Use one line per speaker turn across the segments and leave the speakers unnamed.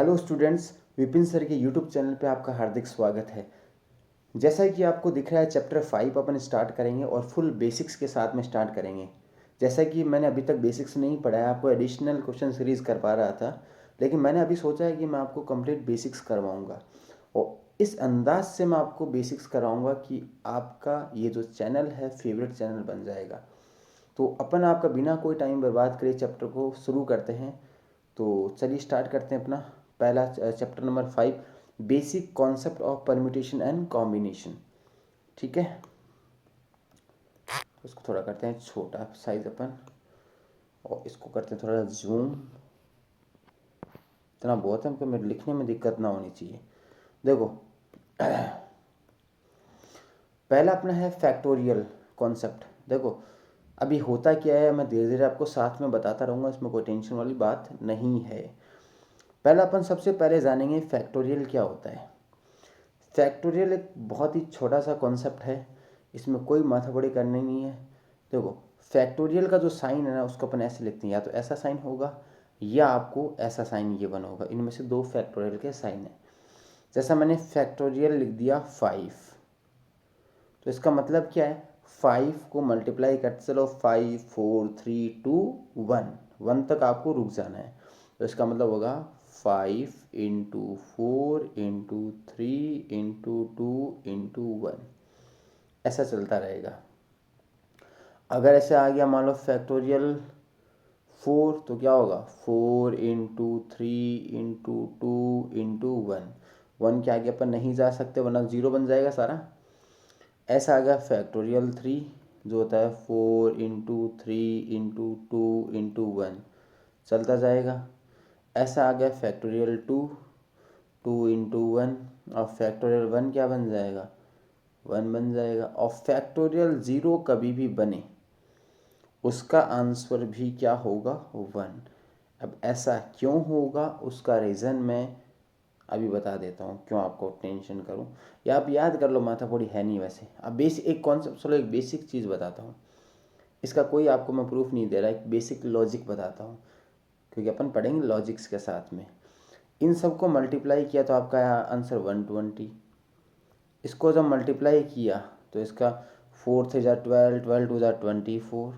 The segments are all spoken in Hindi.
हेलो स्टूडेंट्स, विपिन सर के यूट्यूब चैनल पे आपका हार्दिक स्वागत है। जैसा कि आपको दिख रहा है, चैप्टर 5 अपन स्टार्ट करेंगे और फुल बेसिक्स के साथ में स्टार्ट करेंगे। जैसा कि मैंने अभी तक बेसिक्स नहीं पढ़ा है, आपको एडिशनल क्वेश्चन सीरीज़ करवा रहा था, लेकिन मैंने अभी सोचा है कि मैं आपको कंप्लीट बेसिक्स करवाऊँगा और इस अंदाज से मैं आपको बेसिक्स कराऊँगा कि आपका ये जो चैनल है फेवरेट चैनल बन जाएगा। तो अपन आपका बिना कोई टाइम बर्बाद करे चैप्टर को शुरू करते हैं। तो चलिए स्टार्ट करते हैं अपना पहला chapter number 5, basic concept of permutation and combination. ठीक है, उसको थोड़ा करते हैं छोटा साइज अपन और इसको करते हैं थोड़ा जूम। इतना बहुत है, हमको मेरे लिखने में दिक्कत ना होनी चाहिए। देखो, पहला अपना है फैक्टोरियल कॉन्सेप्ट। देखो अभी होता क्या है, मैं धीरे धीरे आपको साथ में बताता रहूँगा, इसमें कोई टेंशन वाली बात नहीं है। पहला अपन सबसे पहले जानेंगे फैक्टोरियल क्या होता है। फैक्टोरियल एक बहुत ही छोटा सा कॉन्सेप्ट है, इसमें कोई माथापड़ी करनी नहीं है। देखो, फैक्टोरियल का जो साइन है ना, उसको अपन ऐसे लिखते हैं, या तो ऐसा साइन होगा या आपको ऐसा साइन ये बना होगा। इनमें से दो फैक्टोरियल के साइन है। जैसा मैंने फैक्टोरियल लिख दिया 5, तो इसका मतलब क्या है, 5 को मल्टीप्लाई करते चलो, 5 4 3 2 1 तक आपको रुक जाना है। तो इसका मतलब होगा 5 इंटू 4 इंटू 3 इंटू 2 इंटू 1, ऐसा चलता रहेगा। अगर ऐसे आ गया मान लो फैक्टोरियल 4, तो क्या होगा 4 इंटू 3 इंटू 2 इंटू 1 के आगे अपन नहीं जा सकते वरना 0 बन जाएगा सारा। ऐसा आ गया फैक्टोरियल 3, जो होता है 4 इंटू 3 इंटू 2 इंटू 1, चलता जाएगा। ऐसा आ गया फैक्टोरियल 2 इंटू 1, और फैक्टोरियल 1 क्या बन जाएगा, 1 बन जाएगा। और फैक्टोरियल 0 कभी भी बने उसका आंसर भी क्या होगा, 1। अब ऐसा क्यों होगा, उसका रीज़न मैं अभी बता देता हूँ, क्यों आपको टेंशन करूँ, या आप याद कर लो, माथापड़ी है नहीं वैसे। अब बेसिक एक कॉन्सेप्ट, चलो एक बेसिक चीज़ बताता हूँ, इसका कोई आपको मैं प्रूफ नहीं दे रहा, एक बेसिक लॉजिक बताता हूँ, क्योंकि अपन पढ़ेंगे लॉजिक्स के साथ में। इन सबको मल्टीप्लाई किया तो आपका आंसर 120। इसको जब मल्टीप्लाई किया तो इसका 4 से जा 12, 12 टू जा 24।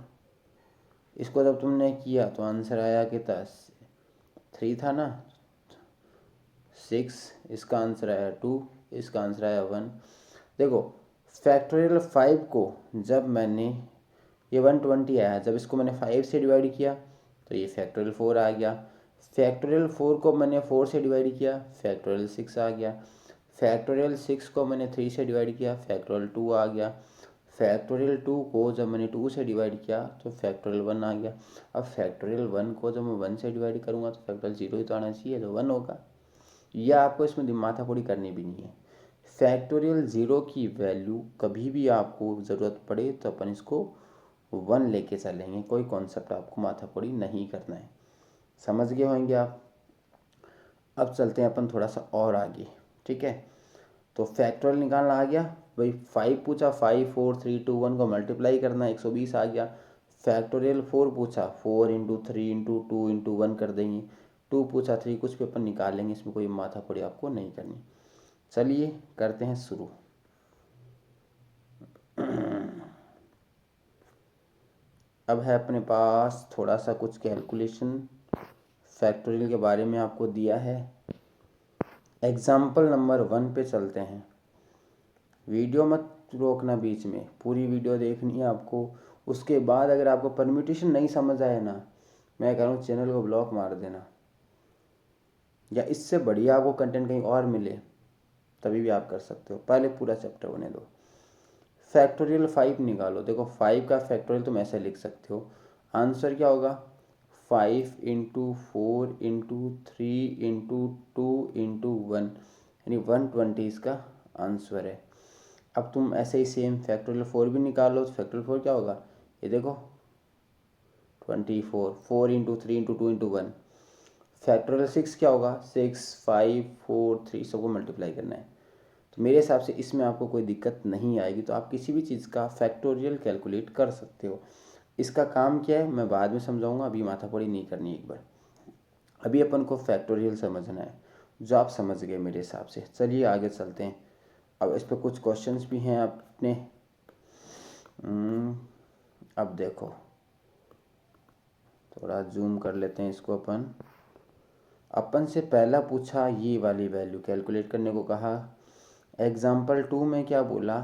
इसको जब तुमने किया तो आंसर आया कितना, 3 था ना, 6। इसका आंसर आया 2, इसका आंसर आया 1। देखो, फैक्टोरियल 5 को जब मैंने, ये 120 आया, जब इसको मैंने 5 से डिवाइड किया तो ये फैक्टोरियल 4 आ गया। फैक्टोरियल 4 को मैंने 4 से डिवाइड किया, फैक्टोरियल 6 आ गया। फैक्टोरियल 6 को मैंने 3 से डिवाइड किया, फैक्टोरियल 2 आ गया। फैक्टोरियल 2 को जब मैंने 2 से डिवाइड किया तो फैक्टोरियल 1 आ गया। अब फैक्टोरियल 1 को जब मैं 1 से डिवाइड करूँगा तो फैक्टोरियल 0 ही तो आना चाहिए, तो 1 होगा। यह आपको इसमें माथापड़ी करनी भी नहीं है। फैक्टोरियल 0 की वैल्यू कभी भी आपको ज़रूरत पड़े तो अपन इसको 1 लेके चलेंगे, कोई कॉन्सेप्ट आपको माथापड़ी नहीं करना है। समझ गए होंगे आप। अब चलते हैं अपन थोड़ा सा और आगे। ठीक है, तो फैक्टोरियल निकालना आ गया भाई, 5 पूछा, 5 4 3 2 1 को मल्टीप्लाई करना, 120 आ गया। फैक्टोरियल 4 पूछा, 4 इंटू 3 इंटू 2 इंटू 1 कर देंगे। 2 पूछा, 3, कुछ भी अपन निकाल लेंगे, इसमें कोई माथापड़ी आपको नहीं करनी। चलिए करते हैं शुरू। अब है अपने पास थोड़ा सा कुछ कैलकुलेशन फैक्टोरियल के बारे में आपको दिया है। एग्जाम्पल नंबर 1 पे चलते हैं। वीडियो मत रोकना, बीच में पूरी वीडियो देखनी है आपको। उसके बाद अगर आपको परम्यूटेशन नहीं समझ आए ना, मैं कह रहा हूँ चैनल को ब्लॉक मार देना, या इससे बढ़िया आपको कंटेंट कहीं और मिले तभी भी आप कर सकते हो। पहले पूरा चैप्टर होने दो। फैक्टोरियल 5 निकालो। देखो 5 का फैक्टोरियल तुम ऐसे लिख सकते हो, आंसर क्या होगा, 5 इंटू 4 इंटू 3 इंटू 2 इंटू 1, यानी 120 इसका आंसर है। अब तुम ऐसे ही सेम फैक्टोरियल 4 भी निकालो, तो फैक्टोरियल 4 क्या होगा, ये देखो 24, 4 इंटू 3 इंटू 2 इंटू 1। फैक्टोरियल 6 क्या होगा, 6 5 4 3, सबको मल्टीप्लाई करना है। तो मेरे हिसाब से इसमें आपको कोई दिक्कत नहीं आएगी, तो आप किसी भी चीज़ का फैक्टोरियल कैलकुलेट कर सकते हो। इसका काम क्या है मैं बाद में समझाऊंगा, अभी माथापड़ी नहीं करनी। एक बार अभी अपन को फैक्टोरियल समझना है। जो आप समझ गए मेरे हिसाब से। चलिए आगे चलते हैं। अब इस पर कुछ क्वेश्चंस भी हैं अपने। अब देखो, थोड़ा जूम कर लेते हैं इसको। अपन से पहला पूछा ये वाली वैल्यू कैलकुलेट करने को कहा। एग्जाम्पल 2 में क्या बोला,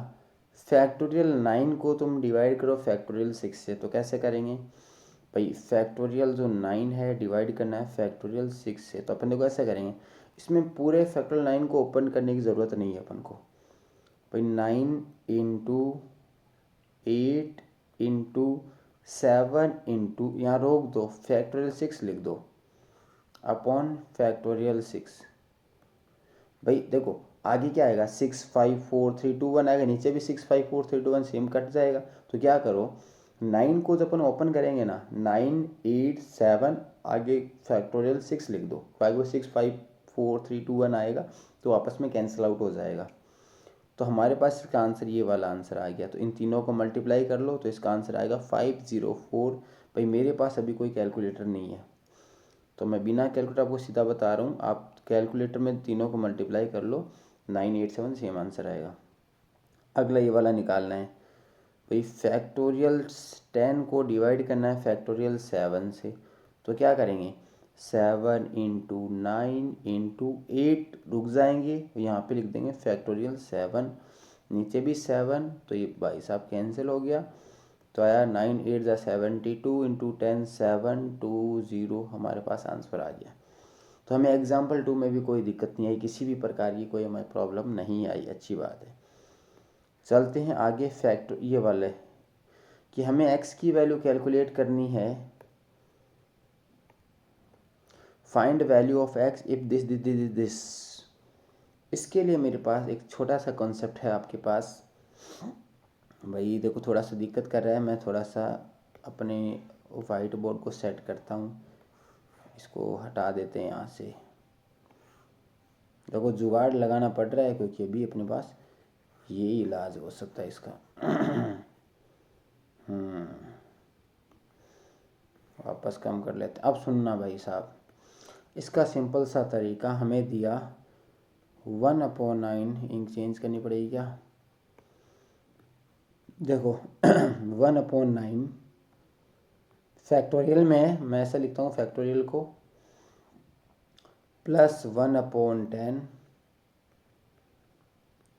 फैक्टोरियल 9 को तुम डिवाइड करो फैक्टोरियल 6 से। तो कैसे करेंगे भाई, फैक्टोरियल जो 9 है डिवाइड करना है फैक्टोरियल 6 से। तो अपन देखो ऐसे करेंगे, इसमें पूरे फैक्टोरियल 9 को ओपन करने की ज़रूरत नहीं है अपन को भाई। 9 इंटू 8 इंटू 7 इंटू, यहाँ रोक दो, फैक्टोरियल 6 लिख दो अपॉन फैक्टोरियल 6। भाई देखो आगे क्या आएगा, 6 5 4 3 2 1 आएगा, नीचे भी 6 5 4 3 2 1 सेम कट जाएगा। तो क्या करो, 9 को जब अपन ओपन करेंगे ना, 9 8 7 आगे फैक्टोरियल 6 लिख दो, तो आगे 6 5 4 3 2 1 आएगा, तो आपस में कैंसिल आउट हो जाएगा। तो हमारे पास इसका आंसर ये वाला आंसर आ गया। तो इन तीनों को मल्टीप्लाई कर लो तो इसका आंसर आएगा 504। भाई मेरे पास अभी कोई कैलकुलेटर नहीं है, तो मैं बिना कैलकुलेटर आपको सीधा बता रहा हूँ, आप कैलकुलेटर में तीनों को मल्टीप्लाई कर लो, 987 सेम आंसर आएगा। अगला ये वाला निकालना है भाई, फैक्टोरियल 10 को डिवाइड करना है फैक्टोरियल 7 से। तो क्या करेंगे, 7 इंटू 9 इंटू 8 रुक जाएंगे, यहाँ पे लिख देंगे फैक्टोरियल 7, नीचे भी 7, तो ये भाई साहब कैंसिल हो गया। तो आया 9 8 ज़ा 72 इंटू 10 720, हमारे पास आंसर आ गया। तो हमें एग्जाम्पल 2 में भी कोई दिक्कत नहीं आई, किसी भी प्रकार की कोई हमें प्रॉब्लम नहीं आई, अच्छी बात है। चलते हैं आगे। फैक्ट ये वाले कि हमें x की वैल्यू कैलकुलेट करनी है, find value of x if this this this this. इसके लिए मेरे पास एक छोटा सा कॉन्सेप्ट है आपके पास। भाई देखो थोड़ा सा दिक्कत कर रहा है, मैं थोड़ा सा अपने वाइट बोर्ड को सेट करता हूँ, इसको हटा देते हैं यहाँ से। देखो जुगाड़ लगाना पड़ रहा है क्योंकि अभी अपने पास यही इलाज हो सकता है इसका। वापस कम कर लेते हैं। अब सुनना भाई साहब, इसका सिंपल सा तरीका हमें दिया 1/9 इंक चेंज करनी पड़ेगी क्या। देखो 1/9 फैक्टोरियल में मैं ऐसा लिखता हूँ, फैक्टोरियल को plus 1/10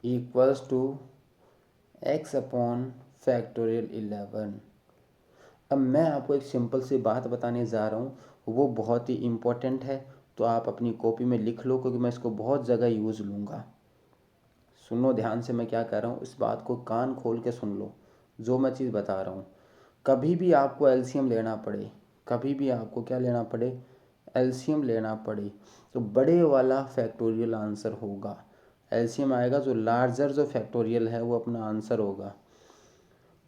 equals to x upon factorial 11। अब मैं आपको एक सिंपल सी बात बताने जा रहा हूँ, वो बहुत ही इम्पोर्टेंट है, तो आप अपनी कॉपी में लिख लो क्योंकि मैं इसको बहुत जगह यूज़ लूँगा। सुनो ध्यान से मैं क्या कह रहा हूँ, इस बात को कान खोल के सुन लो जो मैं चीज़ बता रहा हूँ। कभी भी आपको एलसीएम लेना पड़े, कभी भी आपको क्या लेना पड़े, एलसीएम लेना पड़े, तो बड़े वाला फैक्टोरियल आंसर होगा। एलसीएम आएगा जो लार्जर जो फैक्टोरियल है वो अपना आंसर होगा।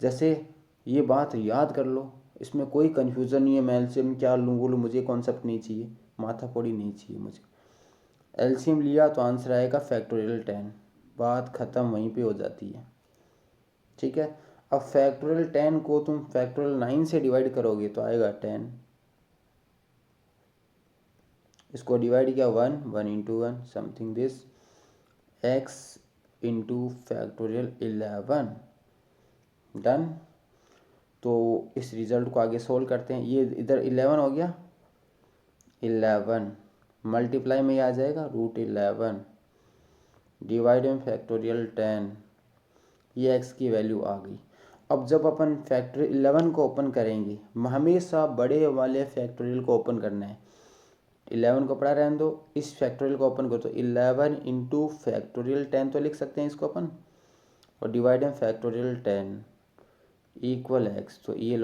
जैसे ये बात याद कर लो, इसमें कोई कन्फ्यूज़न नहीं है, मैं एलसीएम क्या लूँ बोलूँ, मुझे कॉन्सेप्ट नहीं चाहिए, माथापौड़ी नहीं चाहिए मुझे। एलसीएम लिया तो आंसर आएगा फैक्टोरियल 10, बात ख़त्म वहीं पे हो जाती है। ठीक है। अब फैक्टोरियल 10 को तुम फैक्टोरियल 9 से डिवाइड करोगे तो आएगा 10, इसको डिवाइड किया 1 into 1 something this, x into factorial 11, done. तो इस रिजल्ट को आगे सोल्व करते हैं। ये इधर 11 हो गया, 11 मल्टीप्लाई में आ जाएगा √11 डिवाइड में फैक्टोरियल 10, ये x की वैल्यू आ गई। अब जब अपन फैक्टोरियल 11 को ओपन करेंगे, हमेशा बड़े वाले फैक्टोरियल को ओपन करना है। 11 को पढ़ा रहने दो, इस फैक्टोरियल को ओपन करो तो 11 इंटू फैक्टोरियल 10 तो लिख सकते हैं इसको अपन, और डिवाइड में फैक्टोरियल 10 इक्वल x। तो ये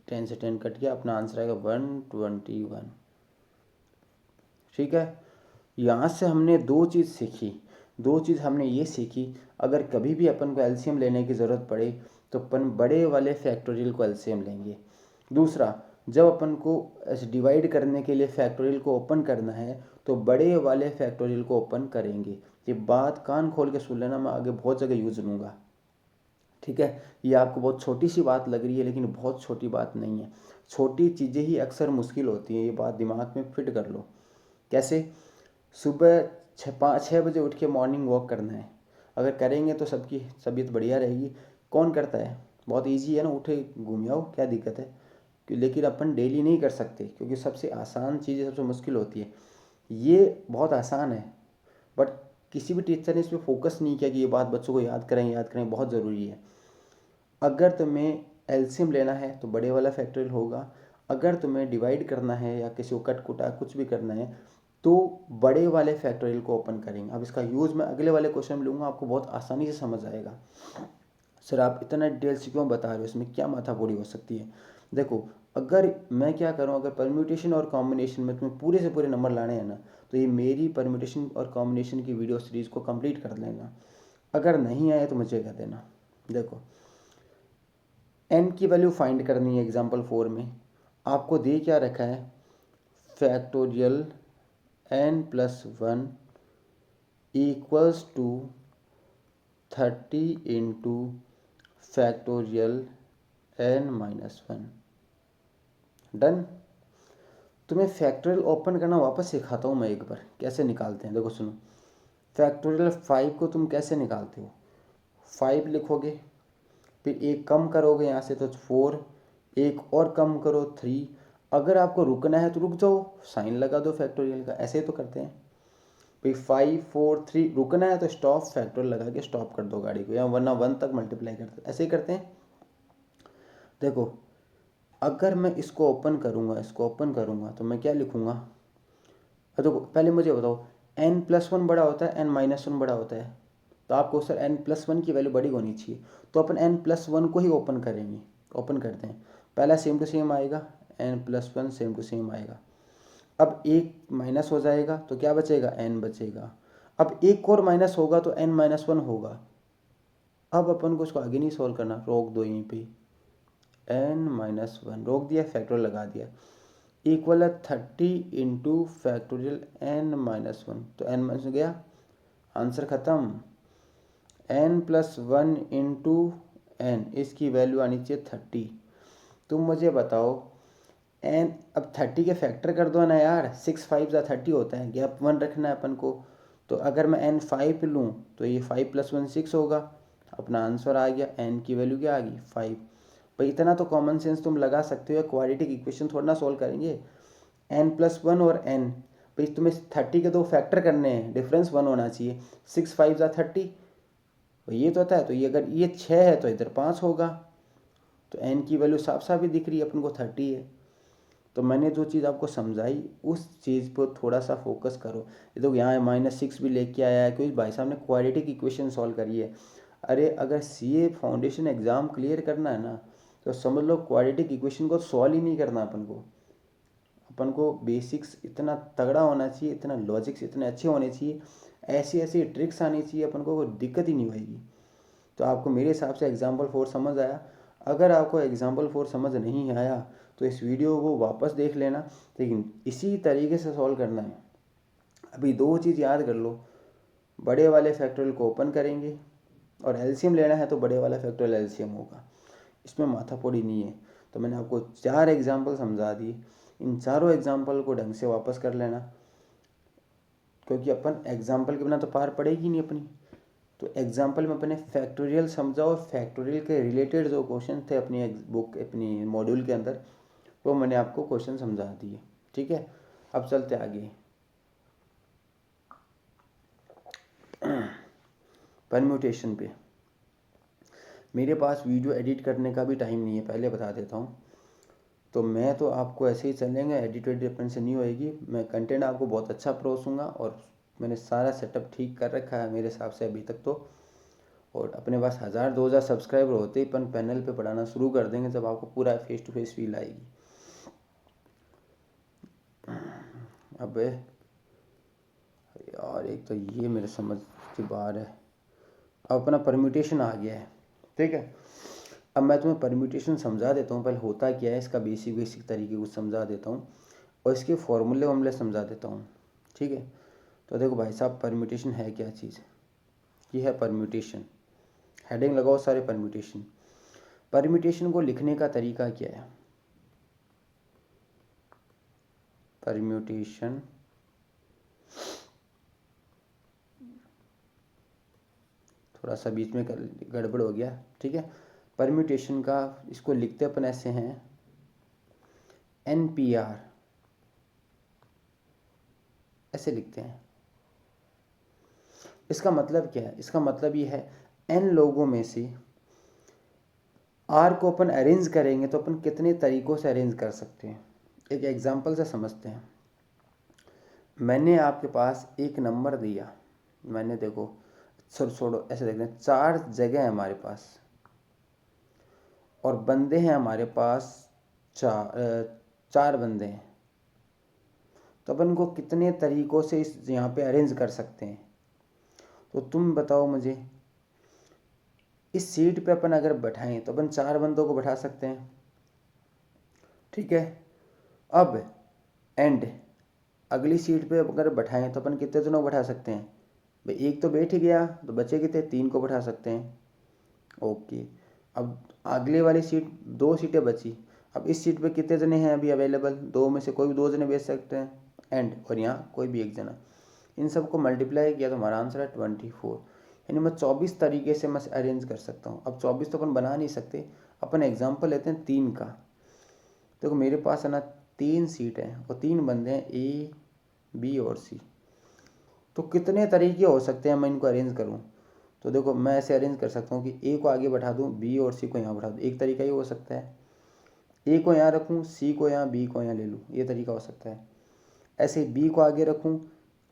10 से 10 कट गया, अपना आंसर आएगा 121। ठीक है। यहाँ से हमने दो चीज़ सीखी। दो चीज़ हमने ये सीखी, अगर कभी भी अपन को एलसीएम लेने की ज़रूरत पड़े तो अपन बड़े वाले फैक्टोरियल को एलसीएम लेंगे। दूसरा, जब अपन को डिवाइड करने के लिए फैक्टोरियल को ओपन करना है तो बड़े वाले फैक्टोरियल को ओपन करेंगे। ये बात कान खोल के सुन लेना, मैं आगे बहुत जगह यूज़ लूँगा। ठीक है। ये आपको बहुत छोटी सी बात लग रही है लेकिन बहुत छोटी बात नहीं है। छोटी चीज़ें ही अक्सर मुश्किल होती हैं, ये बात दिमाग में फिट कर लो। कैसे, सुबह छः बजे उठ के मॉर्निंग वॉक करना है, अगर करेंगे तो सबकी तबीयत बढ़िया रहेगी। कौन करता है? बहुत इजी है ना, उठे घूम आओ, क्या दिक्कत है? लेकिन अपन डेली नहीं कर सकते, क्योंकि सबसे आसान चीज़ सबसे मुश्किल होती है। ये बहुत आसान है, बट किसी भी टीचर ने इस पर फोकस नहीं किया कि ये बात बच्चों को याद करें बहुत ज़रूरी है। अगर तुम्हें एलसीएम लेना है तो बड़े वाला फैक्टोरियल होगा, अगर तुम्हें डिवाइड करना है या किसी को कट कुटा कुछ भी करना है तो बड़े वाले फैक्टोरियल को ओपन करेंगे। अब इसका यूज़ मैं अगले वाले क्वेश्चन में लूँगा, आपको बहुत आसानी से समझ आएगा। सर आप इतना डिटेल से क्यों बता रहे हो, इसमें क्या माथापच्ची हो सकती है? देखो, अगर मैं क्या करूं, अगर परम्यूटेशन और कॉम्बिनेशन में तुम्हें पूरे से पूरे नंबर लाने हैं ना, तो ये मेरी परम्यूटेशन और कॉम्बिनेशन की वीडियो सीरीज़ को कंप्लीट कर लेना। अगर नहीं आए तो मुझे कह देना। देखो, n की वैल्यू फाइंड करनी है। एग्जाम्पल 4 में आपको दे क्या रखा है, factorial n+1 equals to 30 into factorial n-1। Done. तुम्हें फैक्टोरियल ओपन करना वापस सिखाता हूँ मैं एक बार, कैसे निकालते हैं। देखो सुनो, फैक्टोरियल 5 को तुम कैसे निकालते हो, 5 लिखोगे, फिर एक कम करोगे यहाँ से तो 4, एक और कम करो 3। अगर आपको रुकना है तो रुक जाओ, साइन लगा दो फैक्टोरियल का, ऐसे तो करते हैं। फिर 5 4 3, रुकना है तो स्टॉप, फैक्टोरियल लगा के स्टॉप कर दो गाड़ी को, या वरना 1 तक मल्टीप्लाई करते, ऐसे ही करते हैं। देखो, अगर मैं इसको ओपन करूँगा तो मैं क्या लिखूँगा? देखो पहले मुझे बताओ, n+1 बड़ा होता है n-1 बड़ा होता है, तो आपको सर n+1 की वैल्यू बड़ी होनी चाहिए, तो अपन n+1 को ही ओपन करेंगे। ओपन करते हैं, पहला सेम टू सेम आएगा, n+1 सेम टू सेम आएगा। अब एक माइनस हो जाएगा तो क्या बचेगा, n बचेगा। अब एक और माइनस होगा तो n-1 होगा। अब अपन को उसको आगे नहीं सॉल्व करना, रोक दो यहीं पे, n-1 रोक दिया, फैक्टोरियल लगा दिया, इक्वल है 30 इंटू फैक्टोरियल n-1, तो n- गया, आंसर ख़त्म। n+1 इंटू n, इसकी वैल्यू आनी चाहिए 30। तुम मुझे बताओ n, अब 30 के फैक्टर कर दो ना यार, 6 5 जा 30 होता है, गैप 1 रखना है अपन को। तो अगर मैं n 5 लूँ तो ये 5+1 6 होगा, अपना आंसर आ गया, n की वैल्यू क्या आ गई, 5। भाई इतना तो कॉमन सेंस तुम लगा सकते हो, क्वाड्रेटिक इक्वेशन थोड़ा ना सॉल्व करेंगे। n+1 और n, भाई तुम्हें 30 के दो फैक्टर करने हैं, डिफरेंस 1 होना चाहिए, 6 5 जा 30, ये तो होता है। तो ये अगर ये 6 है तो इधर 5 होगा, तो n की वैल्यू साफ साफ ही दिख रही है अपन को, 30 है। तो मैंने जो चीज़ आपको समझाई उस चीज़ पर थोड़ा सा फोकस करो। ये तो यहाँ -6 भी लेके आया है, क्योंकि भाई साहब ने क्वाड्रेटिक इक्वेशन सॉल्व करी है। अरे अगर सीए फाउंडेशन एग्ज़ाम क्लियर करना है ना, तो समझ लो क्वाड्रेटिक इक्वेशन को सॉल्व ही नहीं करना अपन को बेसिक्स इतना तगड़ा होना चाहिए, इतना लॉजिक्स इतने अच्छे होने चाहिए, ऐसी ऐसी ट्रिक्स आनी चाहिए अपन को, कोई दिक्कत ही नहीं होएगी। तो आपको मेरे हिसाब से एग्जाम्पल 4 समझ आया। अगर आपको एग्जाम्पल 4 समझ नहीं आया तो इस वीडियो को वापस देख लेना, लेकिन इसी तरीके से सॉल्व करना है। अभी दो चीज़ याद कर लो, बड़े वाले फैक्टोरियल को ओपन करेंगे, और एलसीएम लेना है तो बड़े वाला फैक्टोरियल एलसीएम होगा, इसमें माथापच्ची नहीं है। तो मैंने आपको 4 एग्जाम्पल समझा दिए, इन चारों एग्जाम्पल को ढंग से वापस कर लेना, क्योंकि अपन एग्जाम्पल के बिना तो पार पड़ेगी नहीं अपनी। तो एग्जाम्पल में अपने फैक्टोरियल समझा, और फैक्टोरियल के रिलेटेड जो क्वेश्चन थे अपनी बुक अपनी मॉड्यूल के अंदर, वो मैंने आपको क्वेश्चन समझा दिए। ठीक है, अब चलते आगे। परम्यूटेशन पे मेरे पास वीडियो एडिट करने का भी टाइम नहीं है, पहले बता देता हूँ। तो मैं तो आपको ऐसे ही चलेंगे, एडिट वेडिट अपन से नहीं होएगी। मैं कंटेंट आपको बहुत अच्छा परोसूँगा, और मैंने सारा सेटअप ठीक कर रखा है मेरे हिसाब से अभी तक तो। और अपने पास 1000-2000 सब्सक्राइबर होते ही अपन पैनल पे पढ़ाना शुरू कर देंगे, जब आपको पूरा फेस टू फेस फील आएगी। अब यार एक तो ये मेरे समझ के बाहर है। अब अपना परम्यूटेशन आ गया है, ठीक है। अब मैं तुम्हें परम्यूटेशन समझा देता हूँ, पहले होता क्या है इसका बेसिक तरीके को समझा देता हूँ, और इसके फॉर्मूले वार्मूले समझा देता हूँ, ठीक है। तो देखो भाई साहब, परम्यूटेशन है क्या चीज़, ये है परम्यूटेशन। हेडिंग लगाओ सारे, परम्यूटेशन। परम्यूटेशन को लिखने का तरीका क्या है, परम्यूटेशन थोड़ा सा बीच में गड़बड़ हो गया, ठीक है। परम्यूटेशन का इसको लिखते अपन ऐसे हैं NPR, ऐसे लिखते हैं। इसका मतलब क्या है? इसका मतलब ये है n लोगों में से R को अपन अरेंज करेंगे तो अपन कितने तरीक़ों से अरेंज कर सकते हैं। एक एग्जांपल से समझते हैं। मैंने आपके पास एक नंबर दिया, मैंने देखो छोड़ो ऐसे देखते हैं, 4 जगह है हमारे पास और बंदे हैं हमारे पास 4 बंदे हैं, तो अपन को कितने तरीक़ों से इस यहाँ पे अरेंज कर सकते हैं। तो तुम बताओ मुझे, इस सीट पे अपन अगर बैठाएं तो अपन 4 बंदों को बैठा सकते हैं, ठीक है। अब एंड अगली सीट पे अगर बैठाएं तो अपन कितने जनों को बैठा सकते हैं भाई, एक तो बैठ ही गया तो बचे कितने, 3 को बैठा सकते हैं, ओके। अब अगले वाली सीट 2 सीटें बची, अब इस सीट पे कितने जने हैं अभी अवेलेबल, 2 में से कोई भी 2 जने बैठ सकते हैं एंड, और यहाँ कोई भी एक जना। इन सबको मल्टीप्लाई किया तो हमारा आंसर है 24, यानी मैं 24 तरीके से मैं अरेंज कर सकता हूँ। अब 24 तो अपन बना नहीं सकते, अपन एग्जाम्पल लेते हैं 3 का। देखो मेरे पास है ना 3 सीट है और 3 बंदे हैं A, B और C, तो कितने तरीके हो सकते हैं मैं इनको अरेंज करूँ। तो देखो मैं ऐसे अरेंज कर सकता हूँ कि A को आगे बैठा दूँ, B और C को यहाँ बैठा दूँ, एक तरीका ये हो सकता है। A को यहाँ रखूँ, C को यहाँ, B को यहाँ ले लूँ, ये तरीका हो सकता है। ऐसे B को आगे रखूँ,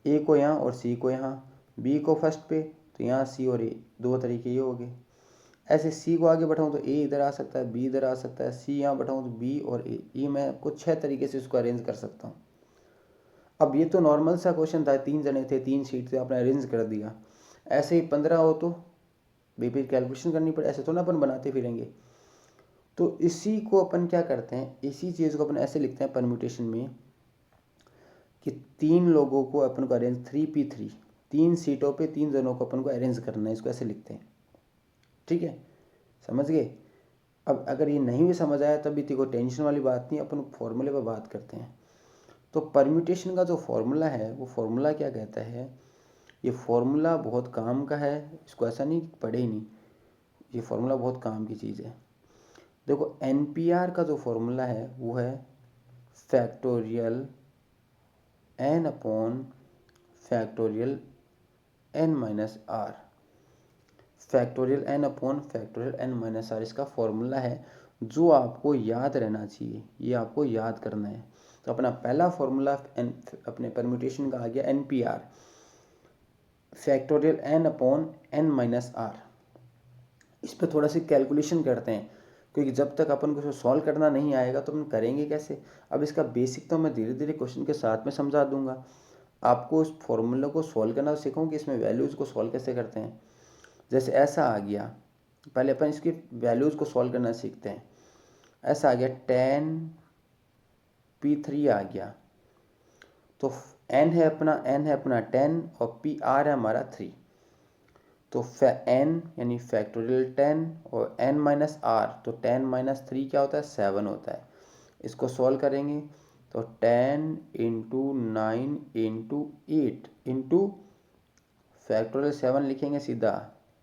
A को यहाँ और C को यहाँ, B को फर्स्ट पे तो यहाँ C और A, 2 तरीके ये हो गए। ऐसे C को आगे बढ़ाऊँ तो A इधर आ सकता है, B इधर आ सकता है, C यहाँ बढ़ाऊँ तो B और A, ये मैं कुछ 6 तरीके से इसको अरेंज कर सकता हूँ। अब ये तो नॉर्मल सा क्वेश्चन था, 3 जने थे, 3 सीट थे, आपने अरेंज कर दिया। ऐसे ही 15 हो तो फिर कैलकुलेशन करनी पड़े, ऐसे तो ना अपन बनाते फिरेंगे। तो इसी को अपन क्या करते हैं, इसी चीज़ को अपन ऐसे लिखते हैं परम्यूटेशन में कि 3 लोगों को अपन को अरेंज 3p3, 3 सीटों पे 3 जनों को अपन को अरेंज करना है, इसको ऐसे लिखते हैं, ठीक है। समझ गए। अब अगर ये नहीं भी समझ आया तब भी कोई टेंशन वाली बात नहीं, अपन फॉर्मूले पर बात करते हैं। तो परम्यूटेशन का जो फॉर्मूला है वो फॉर्मूला क्या कहता है, ये फॉर्मूला बहुत काम का है, इसको ऐसा नहीं पढ़े ही नहीं, ये फॉर्मूला बहुत काम की चीज़ है। देखो NPR का जो फॉर्मूला है वो है factorial n upon factorial n minus R, factorial n upon factorial n minus R इसका फॉर्मूला है, जो आपको याद रहना चाहिए, ये आपको याद करना है। तो अपना पहला फॉर्मूला अपने परम्यूटेशन का आ गया NPR, factorial n upon n minus R. इस पर थोड़ा सी कैलकुलेशन करते हैं, क्योंकि जब तक अपन को सॉल्व करना नहीं आएगा तो अपन करेंगे कैसे। अब इसका बेसिक तो मैं धीरे धीरे क्वेश्चन के साथ में समझा दूंगा, आपको उस फॉर्मूले को सॉल्व करना सीखूँ कि इसमें वैल्यूज़ को सॉल्व कैसे करते हैं। जैसे ऐसा आ गया, पहले अपन इसकी वैल्यूज़ को सॉल्व करना सीखते हैं। ऐसा आ गया 10p3 आ गया, तो n है अपना 10 और PR है हमारा 3, तो n यानी फैक्टोरियल 10 और n माइनस आर, तो 10 माइनस 3 क्या होता है, 7 होता है। इसको सॉल्व करेंगे तो 10 इंटू 9 इंटू 8 इंटू फैक्टोरियल 7 लिखेंगे सीधा,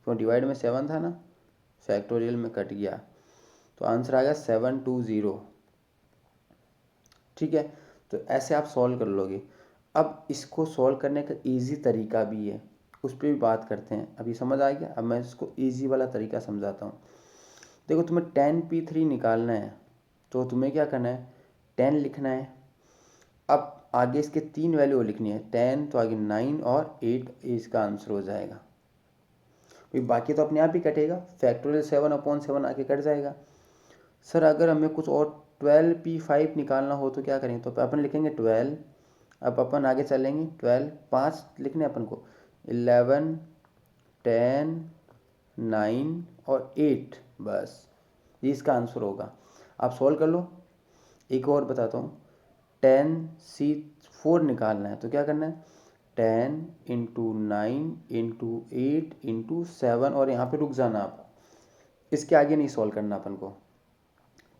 क्यों डिवाइड में 7 था ना, फैक्टोरियल में कट गया, तो आंसर आ गया 720, ठीक है। तो ऐसे आप सॉल्व कर लोगे। अब इसको सॉल्व करने का इजी तरीका भी है, उस पर भी बात करते हैं। अभी समझ आ गया, अब मैं इसको इजी वाला तरीका समझाता हूँ। देखो तुम्हें 10p3 निकालना है, तो तुम्हें क्या करना है, 10 लिखना है। अब आगे इसके 3 वैल्यू लिखनी है, 10 तो आगे 9 और 8 इसका आंसर हो जाएगा। बाकी तो अपने आप ही कटेगा, फैक्टोरियल 7 अपॉन 7 आके कट जाएगा। सर अगर हमें कुछ और 12p5 निकालना हो तो क्या करेंगे, तो अपन लिखेंगे 12। अब अपन आगे चलेंगे, 12 5 लिखने अपन को, 11 10 9 और 8, बस ये इसका आंसर होगा। आप सॉल्व कर लो। एक और बताता हूँ, 10c4 निकालना है तो क्या करना है, 10 इंटू 9 इंटू 8 इंटू 7, और यहाँ पे रुक जाना आप, इसके आगे नहीं सॉल्व करना अपन को,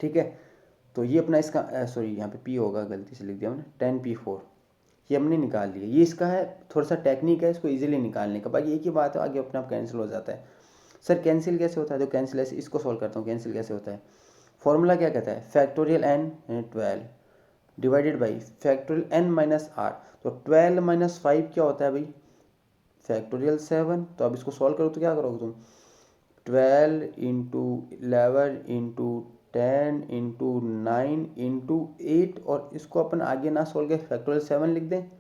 ठीक है। तो ये अपना इसका सॉरी यहाँ पे p होगा, गलती से लिख दिया मैंने, 10p4 ये हमने निकाल लिया। ये इसका है, थोड़ा सा टेक्निक है इसको इजीली निकालने का, बाकी एक ही बात है, आगे अपने आप कैंसिल हो जाता है। सर कैंसिल कैसे होता है? तो कैंसिल ऐसे, इसको सॉल्व करता हूँ, कैंसिल कैसे होता है। फॉर्मूला क्या कहता है, factorial n 12 divided by factorial n minus are. तो 12 माइनस 5 क्या होता है भाई, फैक्टोरियल 7। तो अब इसको सॉल्व करो तो क्या करोगे तुम, 12 इंटू 11 इंटू 10 इंटू 9 इंटू 8, और इसको अपन आगे ना सॉल्व कर फैक्टोरियल 7 लिख दें,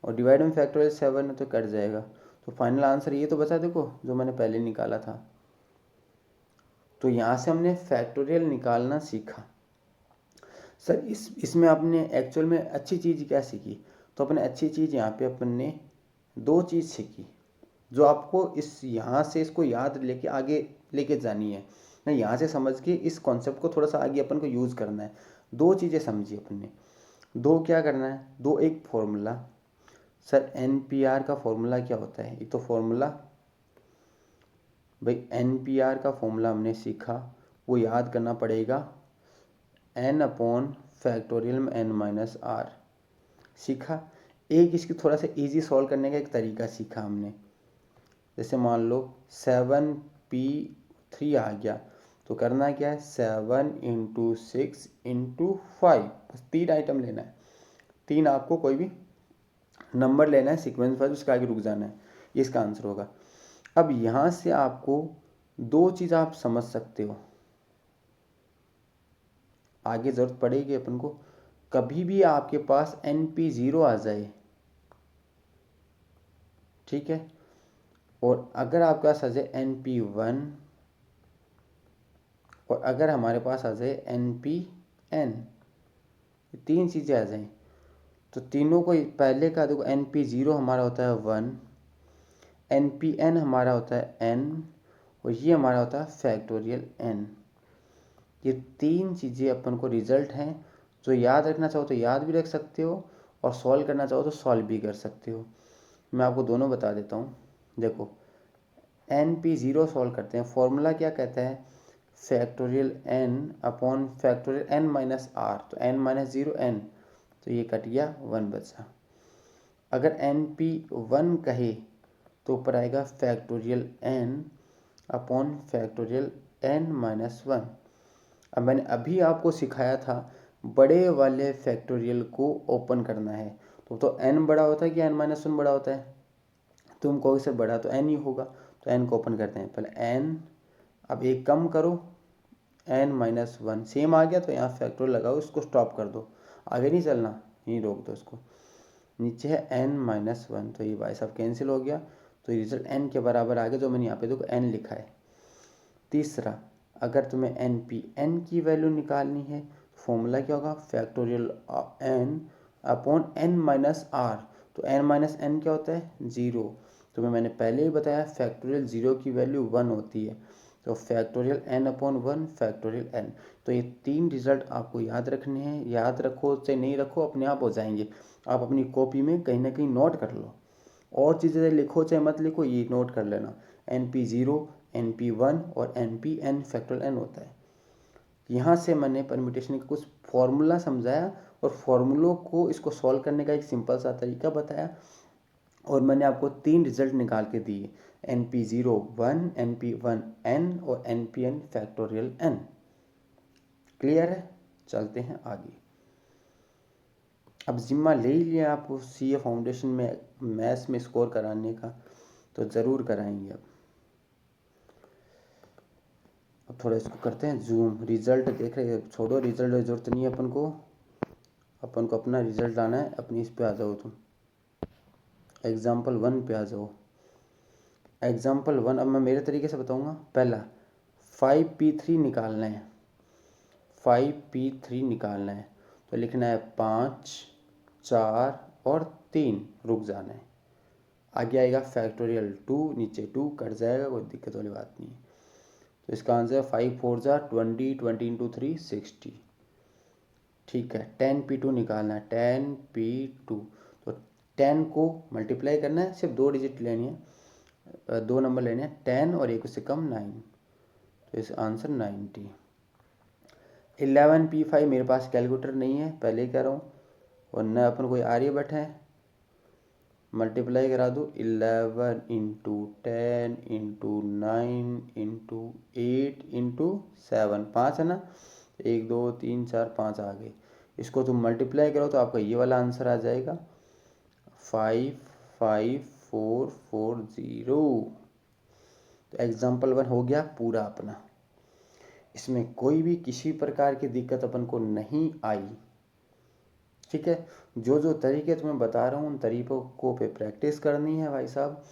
और डिवाइड में फैक्टोरियल 7 है तो कट जाएगा। तो फाइनल आंसर ये तो बचा देखो जो मैंने पहले निकाला था। तो यहाँ से हमने फैक्टोरियल निकालना सीखा। सर इसमें आपने एक्चुअल में अच्छी चीज़ क्या सीखी, तो अपने अच्छी चीज़ यहाँ पे अपन ने दो चीज़ सीखी जो आपको इस यहाँ से इसको याद लेके आगे लेके जानी है ना, यहाँ से समझ के इस कॉन्सेप्ट को थोड़ा सा आगे अपन को यूज़ करना है। दो चीज़ें समझी अपन ने, दो क्या करना है, दो एक फॉर्मूला। सर NPR का फॉर्मूला क्या होता है, ये तो फॉर्मूला भाई NPR का फॉर्मूला हमने सीखा, वो याद करना पड़ेगा, n अपॉन फैक्टोरियल में n माइनस आर सीखा। एक इसकी थोड़ा सा इजी सॉल्व करने का एक तरीका सीखा हमने, जैसे मान लो 7p3 आ गया, तो करना क्या है, 7 इंटू 6 इंटू 5, बस 3 आइटम लेना है, 3 आपको कोई भी नंबर लेना है सीक्वेंस वाइज, उसके आगे रुक जाना है, ये इसका आंसर होगा। अब यहाँ से आपको दो चीज़ आप समझ सकते हो, आगे ज़रूरत पड़ेगी अपन को, कभी भी आपके पास NP0 आ जाए, ठीक है, और अगर आपके पास आ जाए NP1, और अगर हमारे पास आ जाए NPN, तीन चीज़ें आ जाएं, तो तीनों को पहले का देखो, NP0 हमारा होता है 1, NPN हमारा होता है n, और ये हमारा होता है फैक्टोरियल n। ये तीन चीज़ें अपन को रिजल्ट हैं, जो याद रखना चाहो तो याद भी रख सकते हो, और सॉल्व करना चाहो तो सॉल्व भी कर सकते हो। मैं आपको दोनों बता देता हूँ। देखो NP0 सॉल्व करते हैं, फॉर्मूला क्या कहता है, factorial n upon factorial n minus are, तो n माइनस 0 n, तो ये कट गया 1 बचा। अगर NP1 कहे तो ऊपर आएगा factorial n upon factorial n minus 1। अब मैंने अभी आपको सिखाया था बड़े वाले फैक्टोरियल को ओपन करना है, तो n बड़ा होता है कि n माइनस 1 बड़ा होता है, तुम कहोगे से बड़ा तो n ही होगा, तो n को ओपन करते हैं, पहले n, अब एक कम करो, n माइनस 1 सेम आ गया, तो यहाँ फैक्टोरियल लगाओ, इसको स्टॉप कर दो, आगे नहीं चलना, यहीं रोक दो इसको, नीचे है n माइनस 1, तो ये भाई साहब कैंसिल हो गया, तो रिजल्ट n के बराबर आ गया, जो मैंने यहाँ पे देखो n लिखा है। तीसरा, अगर तुम्हें NPN की वैल्यू निकालनी है, फॉर्मूला क्या होगा, factorial n upon n minus are, तो n माइनस n क्या होता है, 0, तुम्हें मैंने पहले ही बताया फैक्टोरियल 0 की वैल्यू 1 होती है, तो factorial n upon 1 factorial n। तो ये तीन रिजल्ट आपको याद रखने हैं, याद रखो चाहे नहीं रखो अपने आप हो जाएंगे, आप अपनी कॉपी में कहीं ना कहीं नोट कर लो, और चीज़ें लिखो चाहे मत लिखो, ये नोट कर लेना, NP0 NP1 और NPN फैक्टोरियल n होता है। यहाँ से मैंने परम्यूटेशन का कुछ फॉर्मूला समझाया, और फॉर्मूलों को इसको सॉल्व करने का एक सिंपल सा तरीका बताया, और मैंने आपको तीन रिजल्ट निकाल के दिए, NP0 1, NP1 n और NPN फैक्टोरियल n। क्लियर है, चलते हैं आगे। अब जिम्मा ले ही लिया आप CA फाउंडेशन में मैथ्स में स्कोर कराने का, तो ज़रूर कराएंगे। अब थोड़ा इसको करते हैं जूम, रिजल्ट देख रहे हैं, छोड़ो रिजल्ट की जरूरत नहीं है अपन को अपना रिजल्ट लाना है। अपनी इस पे आ जाओ तुम, एग्जाम्पल 1 पे आ जाओ। एग्जाम्पल 1 अब मैं मेरे तरीके से बताऊंगा। पहला 5p3 निकालना है, 5p3 निकालना है, तो लिखना है 5 4 और 3, रुक जाना है, आगे आएगा फैक्टोरियल 2, नीचे 2 कट जाएगा, कोई दिक्कत वाली बात नहीं है। तो इसका आंसर 5 4 जा 20, 20 इंटू 3 60, ठीक है। 10p2 निकालना है, 10p2, तो 10 को मल्टीप्लाई करना है, सिर्फ 2 डिजिट लेनी है, 2 नंबर लेने हैं, 10 और एक उससे कम 9, तो इस आंसर 90। 11p5 मेरे पास कैलकुलेटर नहीं है, पहले ही कह रहा हूँ, और न अपन कोई आर्यभट्ट है, मल्टीप्लाई करा दो 11 इंटू 10 इंटू 9 इंटू 8 इंटू 7, 5 है ना, 1 2 3 4 5 आ गए। इसको तुम मल्टीप्लाई करो तो आपका ये वाला आंसर आ जाएगा 55440। तो एग्जाम्पल 1 हो गया पूरा अपना। इसमें कोई भी किसी प्रकार की दिक्कत अपन को नहीं आई। ठीक है, जो जो तरीके तुम्हें बता रहा हूँ उन तरीकों को पे प्रैक्टिस करनी है भाई साहब,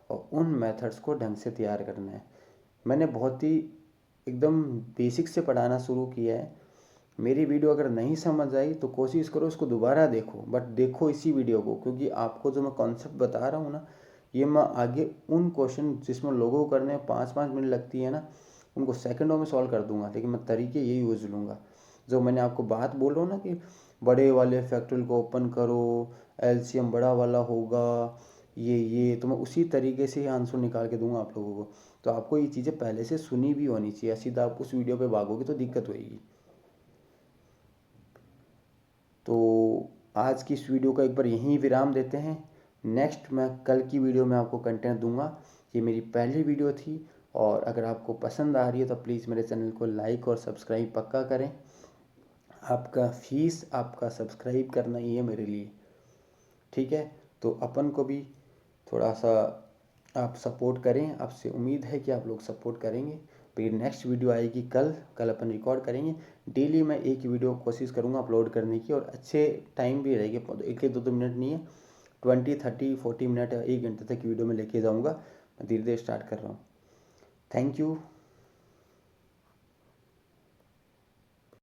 और उन मेथड्स को ढंग से तैयार करना है। मैंने बहुत ही एकदम बेसिक से पढ़ाना शुरू किया है। मेरी वीडियो अगर नहीं समझ आई तो कोशिश करो उसको दोबारा देखो, बट देखो इसी वीडियो को, क्योंकि आपको जो मैं कॉन्सेप्ट बता रहा हूँ ना, ये मैं आगे उन क्वेश्चन जिसमें लोगों को करने में 5-5 मिनट लगती है ना, उनको सेकंडों में सॉल्व कर दूंगा। लेकिन मैं तरीके यही यूज लूँगा। जो मैंने आपको बात बोल रहा हूँ ना कि बड़े वाले फैक्टोरियल को ओपन करो, एलसीएम बड़ा वाला होगा, ये तो मैं उसी तरीके से ही आंसर निकाल के दूंगा आप लोगों को। तो आपको ये चीज़ें पहले से सुनी भी होनी चाहिए, सीधा आप उस वीडियो पे भागोगे तो दिक्कत होगी। तो आज की इस वीडियो का एक बार यहीं विराम देते हैं। नेक्स्ट मैं कल की वीडियो में आपको कंटेंट दूंगा। ये मेरी पहली वीडियो थी, और अगर आपको पसंद आ रही है तो प्लीज़ मेरे चैनल को लाइक और सब्सक्राइब पक्का करें। आपका फीस, आपका सब्सक्राइब करना ही है मेरे लिए। ठीक है, तो अपन को भी थोड़ा सा आप सपोर्ट करें। आपसे उम्मीद है कि आप लोग सपोर्ट करेंगे। फिर नेक्स्ट वीडियो आएगी कल अपन रिकॉर्ड करेंगे। डेली मैं एक वीडियो कोशिश करूँगा अपलोड करने की, और अच्छे टाइम भी रहेगी, एक एक 2-2 मिनट नहीं है, 20 30 40 मिनट या 1 घंटे तक की वीडियो में लेके जाऊँगा। मैं धीरे धीरे स्टार्ट कर रहा हूँ। Thank you.